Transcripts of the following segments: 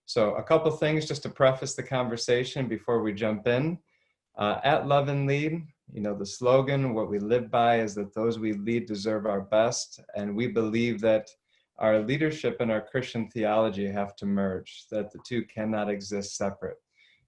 So a couple things just to preface the conversation before we jump in. At Love and Lead, the slogan, what we live by is that those we lead deserve our best. And we believe that our leadership and our Christian theology have to merge, that the two cannot exist separate.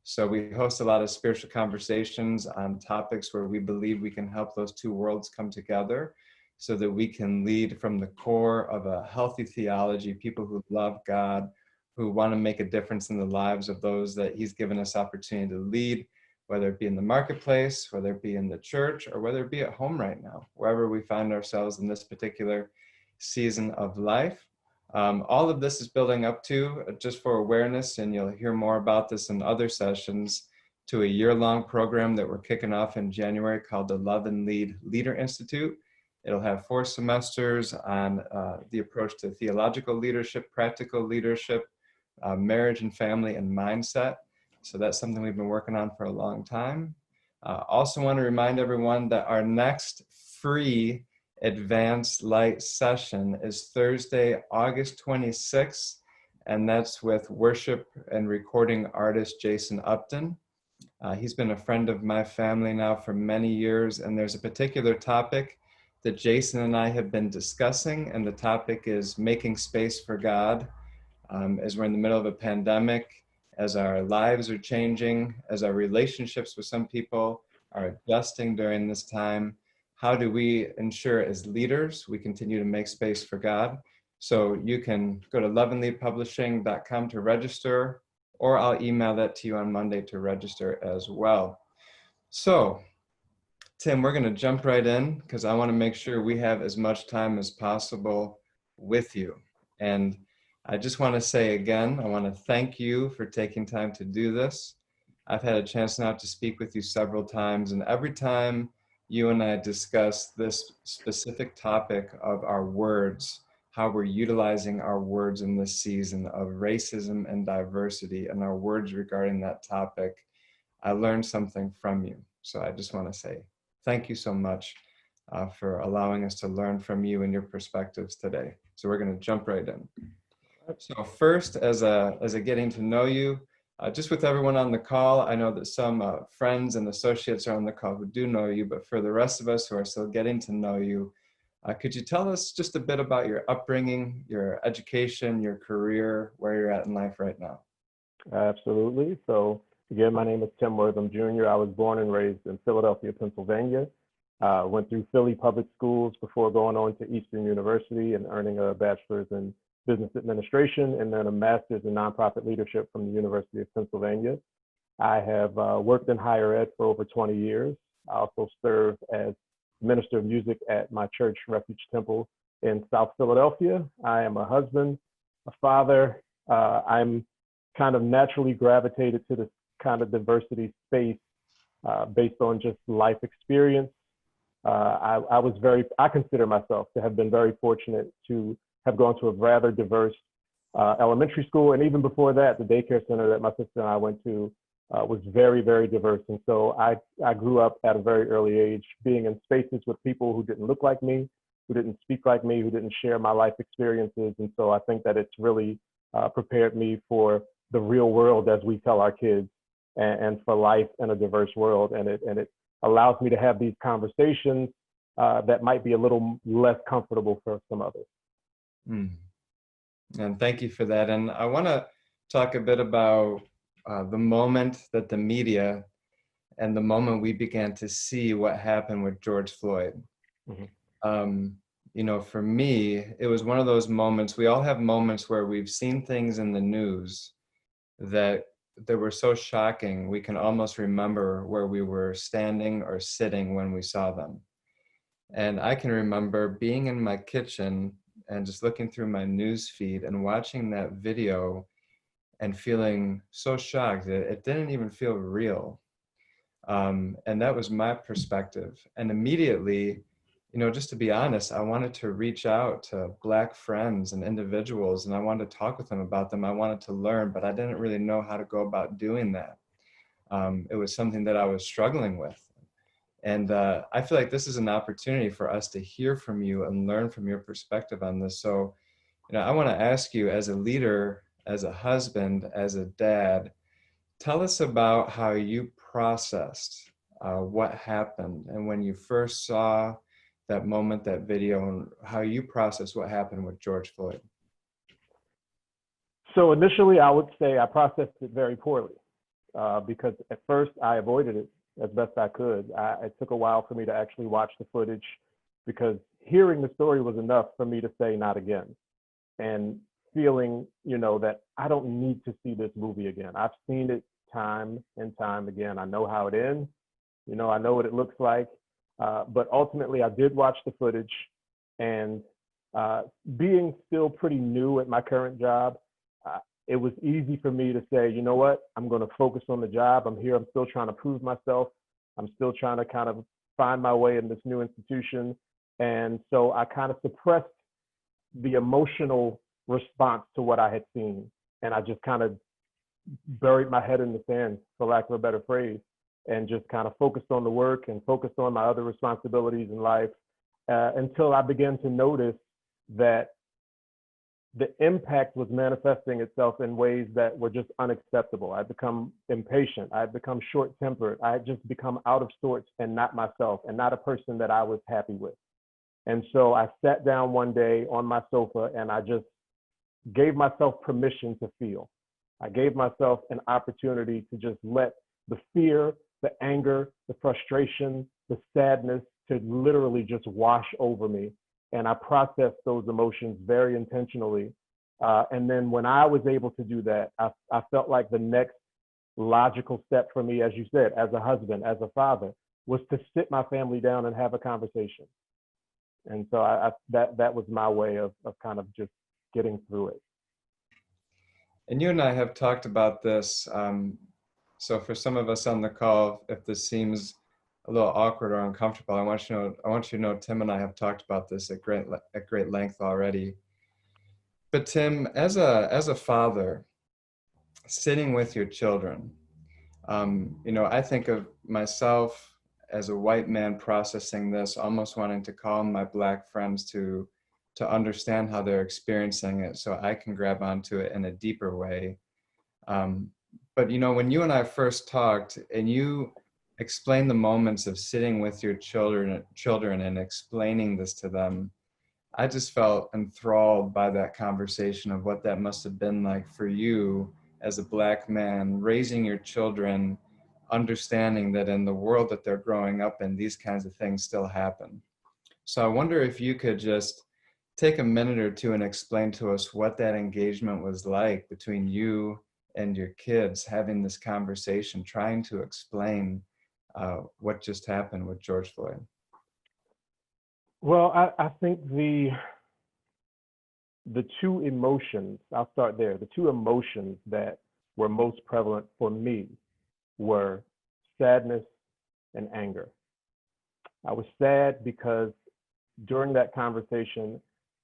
So we host a lot of spiritual conversations on topics where we believe we can help those two worlds come together so that we can lead from the core of a healthy theology, people who love God, who want to make a difference in the lives of those that He's given us opportunity to lead, whether it be in the marketplace, whether it be in the church, or whether it be at home right now, wherever we find ourselves in this particular season of life. All of this is building up to, just for awareness, and you'll hear more about this in other sessions, to a year-long program that we're kicking off in January called the Love and Lead Leader Institute. It'll have 4 semesters on the approach to theological leadership, practical leadership, marriage and family, and mindset. So that's something we've been working on for a long time. Also want to remind everyone that our next free advanced Lite session is Thursday, August 26th, and that's with worship and recording artist Jason Upton. He's been a friend of my family now for many years, and there's a particular topic that Jason and I have been discussing, and the topic is making space for God. As we're in the middle of a pandemic, as our lives are changing, as our relationships with some people are adjusting during this time, how do we ensure as leaders we continue to make space for God? So you can go to loveandleadpublishing.com to register, or I'll email that to you on Monday to register as well. So, Tim, we're going to jump right in because I want to make sure we have as much time as possible with you. And I just want to say again, I want to thank you for taking time to do this. I've had a chance now to speak with you several times, and every time you and I discuss this specific topic of our words, how we're utilizing our words in this season of racism and diversity, and our words regarding that topic, I learned something from you. So I just want to say thank you so much for allowing us to learn from you and your perspectives today. So we're going to jump right in. So first, as a getting to know you, just with everyone on the call, I know that some friends and associates are on the call who do know you, but for the rest of us who are still getting to know you, could you tell us just a bit about your upbringing, your education, your career, where you're at in life right now? Absolutely. So again, my name is Tim Wortham Jr. I was born and raised in Philadelphia, Pennsylvania. Went through Philly public schools before going on to Eastern University and earning a bachelor's in business administration and then a master's in nonprofit leadership from the University of Pennsylvania. I have worked in higher ed for over 20 years. I also serve as minister of music at my church, Refuge Temple in South Philadelphia. I am a husband, a father. I'm kind of naturally gravitated to this kind of diversity space based on just life experience. I consider myself to have been very fortunate to have gone to a rather diverse elementary school. And even before that, the daycare center that my sister and I went to was very, very diverse. And so I grew up at a very early age being in spaces with people who didn't look like me, who didn't speak like me, who didn't share my life experiences. And so I think that it's really prepared me for the real world, as we tell our kids, and for life in a diverse world. And it allows me to have these conversations that might be a little less comfortable for some others. And thank you for that. And I want to talk a bit about the moment that the media and the moment we began to see what happened with George Floyd. Mm-hmm. For me, it was one of those moments. We all have moments where we've seen things in the news that were so shocking, we can almost remember where we were standing or sitting when we saw them. And I can remember being in my kitchen and just looking through my news feed and watching that video and feeling so shocked that it didn't even feel real. And that was my perspective. And immediately, just to be honest, I wanted to reach out to Black friends and individuals, and I wanted to talk with them about them. I wanted to learn, but I didn't really know how to go about doing that. It was something that I was struggling with. And I feel like this is an opportunity for us to hear from you and learn from your perspective on this. So, I want to ask you, as a leader as a husband, as a dad. Tell us about how you processed what happened, and when you first saw that moment, that video, and how you processed what happened with George Floyd. So initially, I would say I processed it very poorly because at first I avoided it as best I could. It took a while for me to actually watch the footage because hearing the story was enough for me to say not again, and feeling, that I don't need to see this movie again. I've seen it time and time again. I know how it ends. I know what it looks like. But ultimately, I did watch the footage, and being still pretty new at my current job, it was easy for me to say, you know what, I'm going to focus on the job. I'm here. I'm still trying to prove myself. I'm still trying to kind of find my way in this new institution. And so I kind of suppressed the emotional response to what I had seen. And I just kind of buried my head in the sand, for lack of a better phrase, and just kind of focused on the work and focused on my other responsibilities in life until I began to notice that the impact was manifesting itself in ways that were just unacceptable. I'd become impatient. I'd become short-tempered. I had just become out of sorts and not myself and not a person that I was happy with. And so I sat down one day on my sofa and I just gave myself permission to feel. I gave myself an opportunity to just let the fear, the anger, the frustration, the sadness to literally just wash over me. And I processed those emotions very intentionally. And then when I was able to do that, I felt like the next logical step for me, as you said, as a husband, as a father, was to sit my family down and have a conversation. And so that was my way of kind of just getting through it. And you and I have talked about this. So for some of us on the call, if this seems a little awkward or uncomfortable, I want you to know Tim and I have talked about this at great length already. But Tim, as a father, sitting with your children, I think of myself as a white man processing this, almost wanting to call my Black friends to understand how they're experiencing it, so I can grab onto it in a deeper way. But when you and I first talked, and you explained the moments of sitting with your children and explaining this to them, I just felt enthralled by that conversation of what that must have been like for you as a Black man, raising your children, understanding that in the world that they're growing up in, these kinds of things still happen. So I wonder if you could just take a minute or two and explain to us what that engagement was like between you and your kids, having this conversation, trying to explain what just happened with George Floyd. Well, I think the two emotions, I'll start there, the two emotions that were most prevalent for me were sadness and anger. I was sad because during that conversation,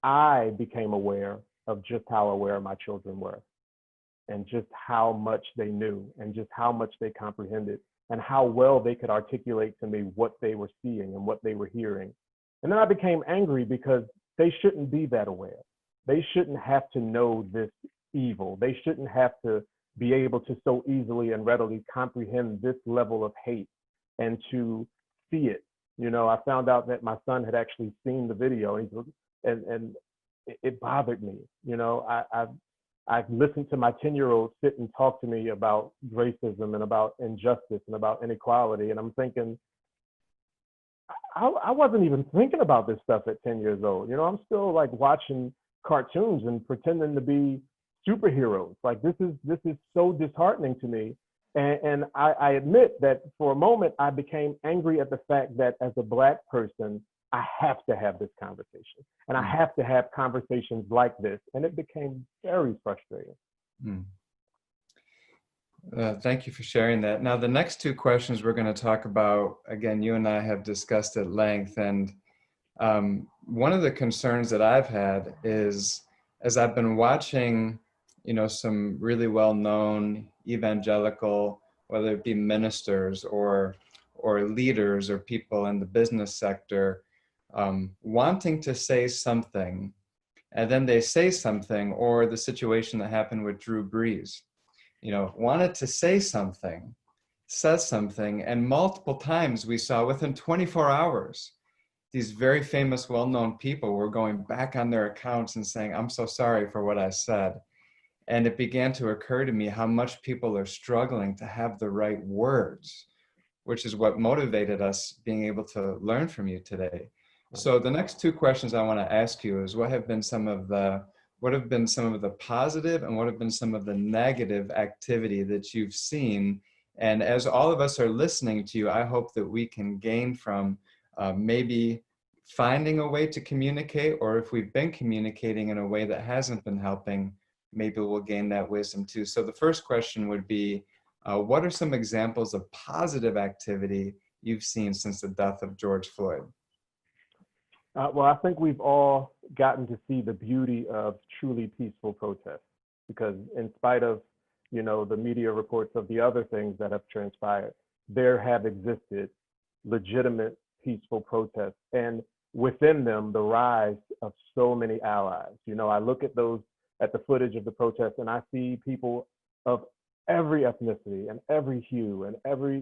I became aware of just how aware my children were, and just how much they knew, and just how much they comprehended, and how well they could articulate to me what they were seeing and what they were hearing. And then I became angry because they shouldn't be that aware. They shouldn't have to know this evil. They shouldn't have to be able to so easily and readily comprehend this level of hate and to see it. I found out that my son had actually seen the video, and it bothered me. I've listened to my 10-year-old sit and talk to me about racism and about injustice and about inequality, and I'm thinking, I wasn't even thinking about this stuff at 10 years old. I'm still like watching cartoons and pretending to be superheroes. Like this is so disheartening to me. And I admit that for a moment I became angry at the fact that as a Black person, I have to have this conversation, and I have to have conversations like this. And it became very frustrating. Thank you for sharing that. Now, the next two questions we're going to talk about, again, you and I have discussed at length. And one of the concerns that I've had is, as I've been watching, some really well-known evangelical, whether it be ministers or leaders or people in the business sector, wanting to say something and then they say something, or the situation that happened with Drew Brees, wanted to say something, says something, and multiple times we saw within 24 hours, these very famous, well-known people were going back on their accounts and saying, I'm so sorry for what I said. And it began to occur to me how much people are struggling to have the right words, which is what motivated us being able to learn from you today. So the next two questions I want to ask you is what have been some of the positive and what have been some of the negative activity that you've seen? And as all of us are listening to you, I hope that we can gain from maybe finding a way to communicate, or if we've been communicating in a way that hasn't been helping, maybe we'll gain that wisdom too. So the first question would be, what are some examples of positive activity you've seen since the death of George Floyd? Well, I think we've all gotten to see the beauty of truly peaceful protest, because in spite of, the media reports of the other things that have transpired, there have existed legitimate peaceful protests, and within them, the rise of so many allies. I look at the footage of the protests, and I see people of every ethnicity and every hue and every,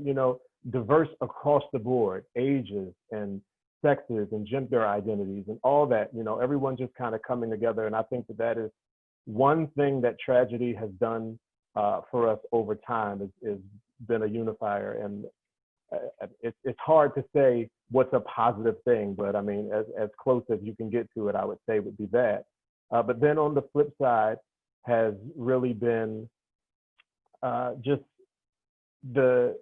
diverse across the board, ages and sexes and gender identities and all that, everyone just kind of coming together. And I think that is one thing that tragedy has done for us over time, is been a unifier. And it's hard to say what's a positive thing, but I mean, as close as you can get to it, I would say would be that. But then on the flip side has really been just the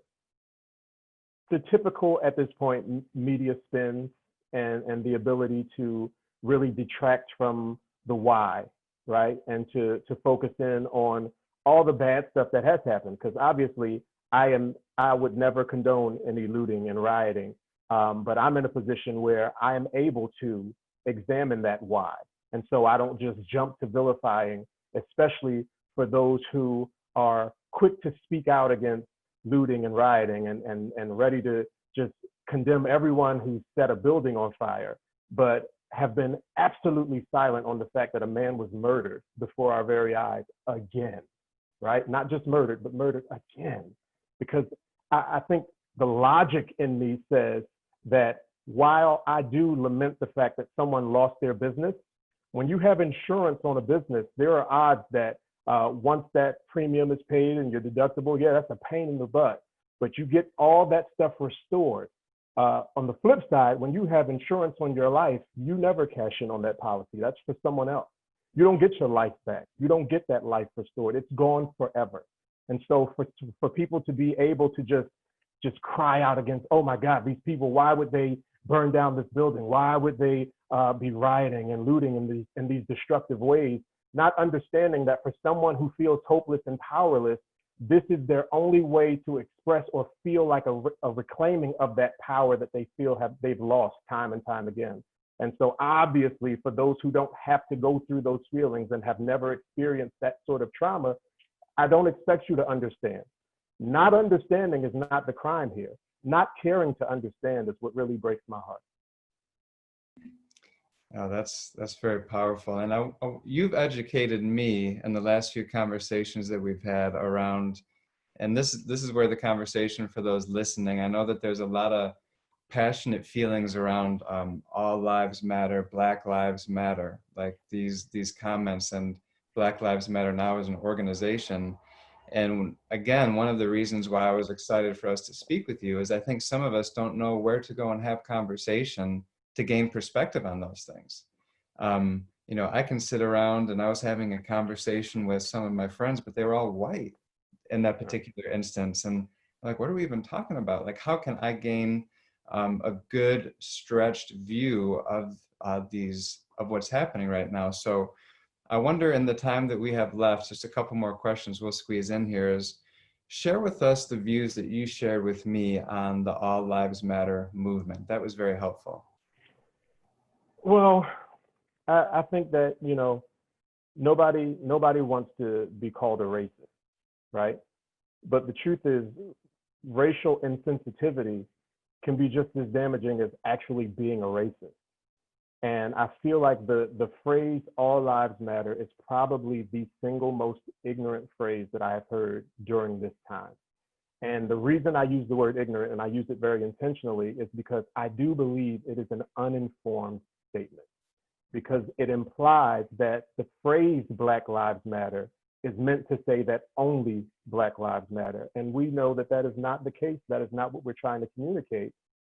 typical, at this point, media spin and the ability to really detract from the why, right? And to focus in on all the bad stuff that has happened. Because obviously I would never condone any looting and rioting, but I'm in a position where I am able to examine that why. And so I don't just jump to vilifying, especially for those who are quick to speak out against looting and rioting and ready to just condemn everyone who set a building on fire, but have been absolutely silent on the fact that a man was murdered before our very eyes again, right? Not just murdered, but murdered again. Because I think the logic in me says that while I do lament the fact that someone lost their business, when you have insurance on a business, there are odds that once that premium is paid and your deductible, yeah, that's a pain in the butt, but you get all that stuff restored. On the flip side, when you have insurance on your life, you never cash in on that policy. That's for someone else. You don't get your life back. You don't get that life restored. It's gone forever. And so for people to be able to just cry out against, oh my God, these people, why would they burn down this building? Why would they be rioting and looting in these destructive ways? Not understanding that for someone who feels hopeless and powerless, this is their only way to express or feel like a reclaiming of that power that they feel they've lost time and time again. And so obviously for those who don't have to go through those feelings and have never experienced that sort of trauma, I don't expect you to understand. Not understanding is not the crime here. Not caring to understand is what really breaks my heart. Oh, that's very powerful. And you've educated me in the last few conversations that we've had around, and this is where the conversation for those listening, I know that there's a lot of passionate feelings around all lives matter, Black Lives Matter, like these comments, and Black Lives Matter now as an organization. And again, one of the reasons why I was excited for us to speak with you is I think some of us don't know where to go and have conversation to gain perspective on those things. I can sit around, and I was having a conversation with some of my friends, but they were all white in that particular instance. And like, what are we even talking about? Like, how can I gain a good stretched view of what's happening right now? So I wonder, in the time that we have left, just a couple more questions we'll squeeze in here, is share with us the views that you shared with me on the All Lives Matter movement. That was very helpful. Well, I think that, nobody wants to be called a racist, right? But the truth is, racial insensitivity can be just as damaging as actually being a racist. And I feel like the phrase all lives matter is probably the single most ignorant phrase that I have heard during this time. And the reason I use the word ignorant, and I use it very intentionally, is because I do believe it is an uninformed statement, because it implies that the phrase Black Lives Matter is meant to say that only Black Lives Matter. And we know that that is not the case. That is not what we're trying to communicate.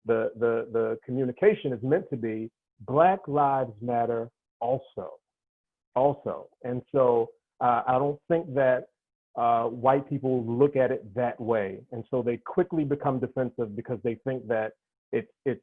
The communication is meant to be Black Lives Matter also. And so I don't think that white people look at it that way. And so they quickly become defensive because they think that it's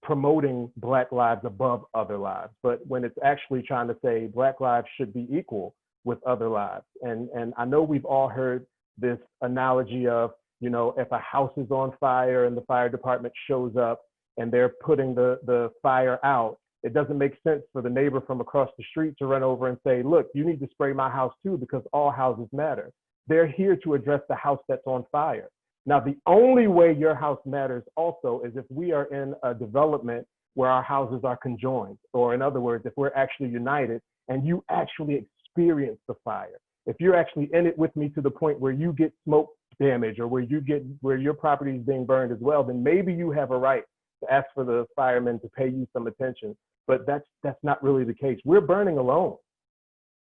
promoting Black lives above other lives. But when it's actually trying to say Black lives should be equal with other lives. And I know we've all heard this analogy of, you know, if a house is on fire and the fire department shows up and they're putting the fire out, it doesn't make sense for the neighbor from across the street to run over and say, look, you need to spray my house too, because all houses matter. They're here to address the house that's on fire. Now, the only way your house matters also is if we are in a development where our houses are conjoined, or in other words, if we're actually united and you actually experience the fire. If you're actually in it with me to the point where you get smoke damage, or where your property is being burned as well, then maybe you have a right to ask for the firemen to pay you some attention. But that's not really the case. We're burning alone.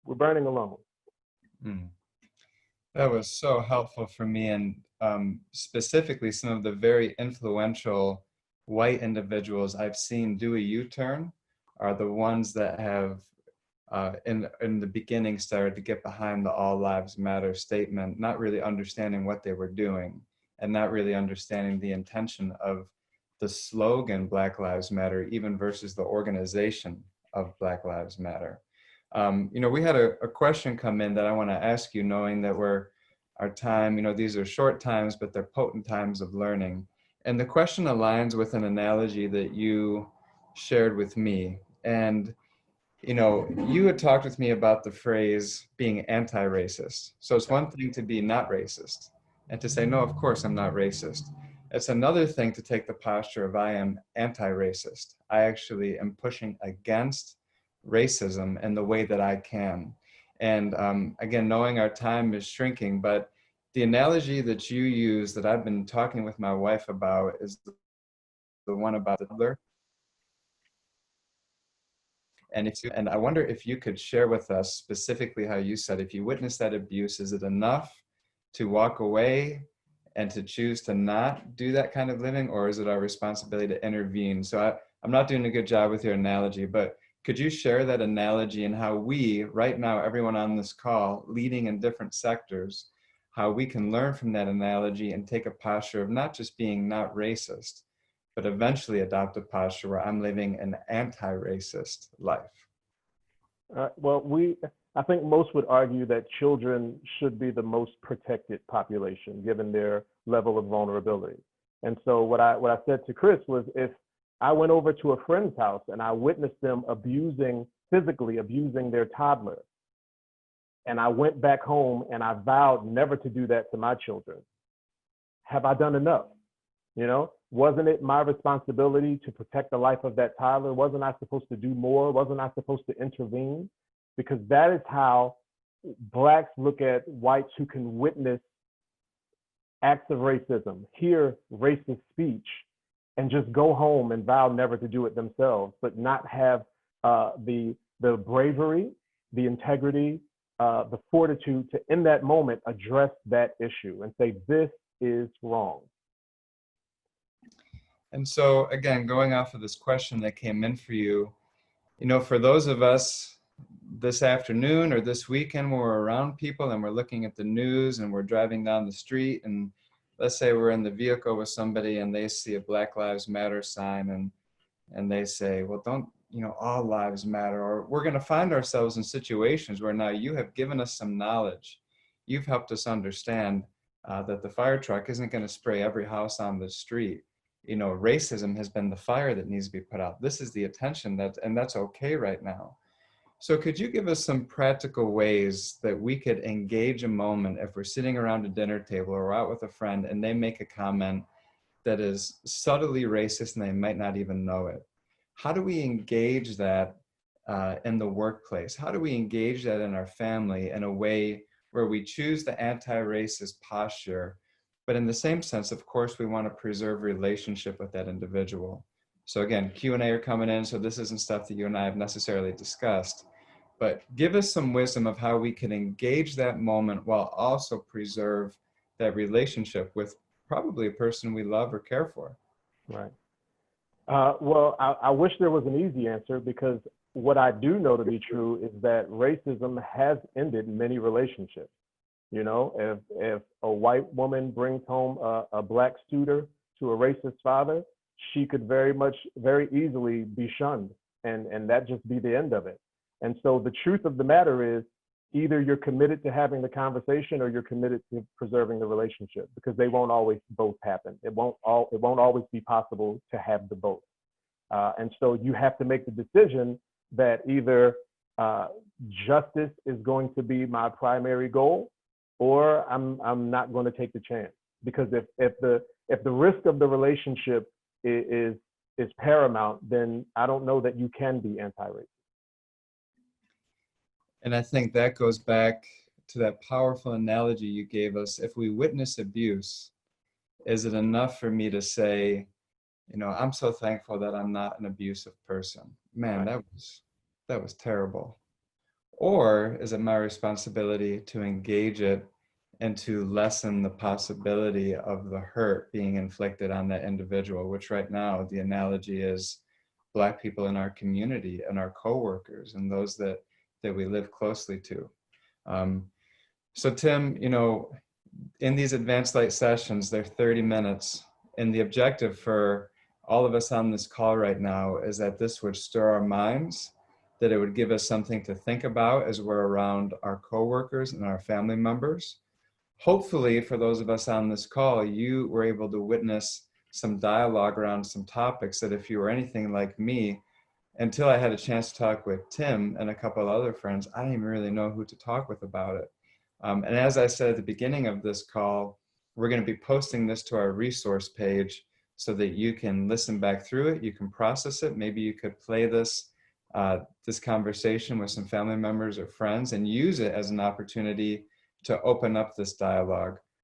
We're burning alone. Mm. That was so helpful for me, and specifically some of the very influential white individuals I've seen do a U-turn are the ones that have in the beginning started to get behind the all lives matter statement, not really understanding what they were doing and not really understanding the intention of the slogan Black Lives Matter, even versus the organization of Black Lives Matter. You know, we had a question come in that I want to ask you, knowing that our time, you know, these are short times, but they're potent times of learning. And the question aligns with an analogy that you shared with me. And, you know, you had talked with me about the phrase being anti-racist. So it's one thing to be not racist and to say, no, of course I'm not racist. It's another thing to take the posture of I am anti-racist. I actually am pushing against racism in the way that I can. And again, knowing our time is shrinking, but the analogy that you use that I've been talking with my wife about is the one about the toddler. And I wonder if you could share with us specifically how you said, if you witness that abuse, is it enough to walk away and to choose to not do that kind of living, or is it our responsibility to intervene? So I'm not doing a good job with your analogy, but could you share that analogy and how we, right now, everyone on this call, leading in different sectors, how we can learn from that analogy and take a posture of not just being not racist, but eventually adopt a posture where I'm living an anti-racist life? Well, I think most would argue that children should be the most protected population given their level of vulnerability. And so what I said to Chris was, if I went over to a friend's house and I witnessed them physically abusing their toddler, and I went back home and I vowed never to do that to my children, have I done enough? You know, wasn't it my responsibility to protect the life of that toddler? Wasn't I supposed to do more? Wasn't I supposed to intervene? Because that is how Blacks look at whites who can witness acts of racism, hear racist speech, and just go home and vow never to do it themselves, but not have the bravery, the integrity, the fortitude to, in that moment, address that issue and say, this is wrong. And so, again, going off of this question that came in for you, you know, for those of us this afternoon or this weekend when we're around people and we're looking at the news and we're driving down the street, and let's say we're in the vehicle with somebody and they see a Black Lives Matter sign and they say, well, don't, you know, all lives matter. Or we're going to find ourselves in situations where now you have given us some knowledge. You've helped us understand that the fire truck isn't going to spray every house on the street. You know, racism has been the fire that needs to be put out. This is the attention and that's okay right now. So could you give us some practical ways that we could engage a moment if we're sitting around a dinner table or out with a friend and they make a comment that is subtly racist and they might not even know it? how do we engage that in the workplace? How do we engage that in our family in a way where we choose the anti-racist posture, but in the same sense, of course, we want to preserve relationship with that individual. So again, Q&A are coming in, so this isn't stuff that you and I have necessarily discussed, but give us some wisdom of how we can engage that moment while also preserve that relationship with probably a person we love or care for. Right. Well, I wish there was an easy answer, because what I do know to be true is that racism has ended many relationships. You know, if a white woman brings home a black suitor to a racist father, she could very easily be shunned, and that just be the end of it. And so the truth of the matter is, either you're committed to having the conversation or you're committed to preserving the relationship, because they won't always both happen. It won't always be possible to have the both. And so you have to make the decision that either justice is going to be my primary goal, or I'm not going to take the chance. Because if the risk of the relationship is paramount, then I don't know that you can be anti-racist. And I think that goes back to that powerful analogy you gave us. If we witness abuse, is it enough for me to say, you know, I'm so thankful that I'm not an abusive person? Man, Right. that was terrible. Or is it my responsibility to engage it and to lessen the possibility of the hurt being inflicted on that individual, which right now the analogy is Black people in our community and our coworkers and those that we live closely to. So Tim, you know, in these advanced light sessions, they're 30 minutes. And the objective for all of us on this call right now is that this would stir our minds, that it would give us something to think about as we're around our coworkers and our family members. Hopefully, for those of us on this call, you were able to witness some dialogue around some topics that, if you were anything like me, until I had a chance to talk with Tim and a couple of other friends, I didn't even really know who to talk with about it. And as I said at the beginning of this call, we're going to be posting this to our resource page so that you can listen back through it, you can process it. Maybe you could play this conversation with some family members or friends and use it as an opportunity to open up this dialogue.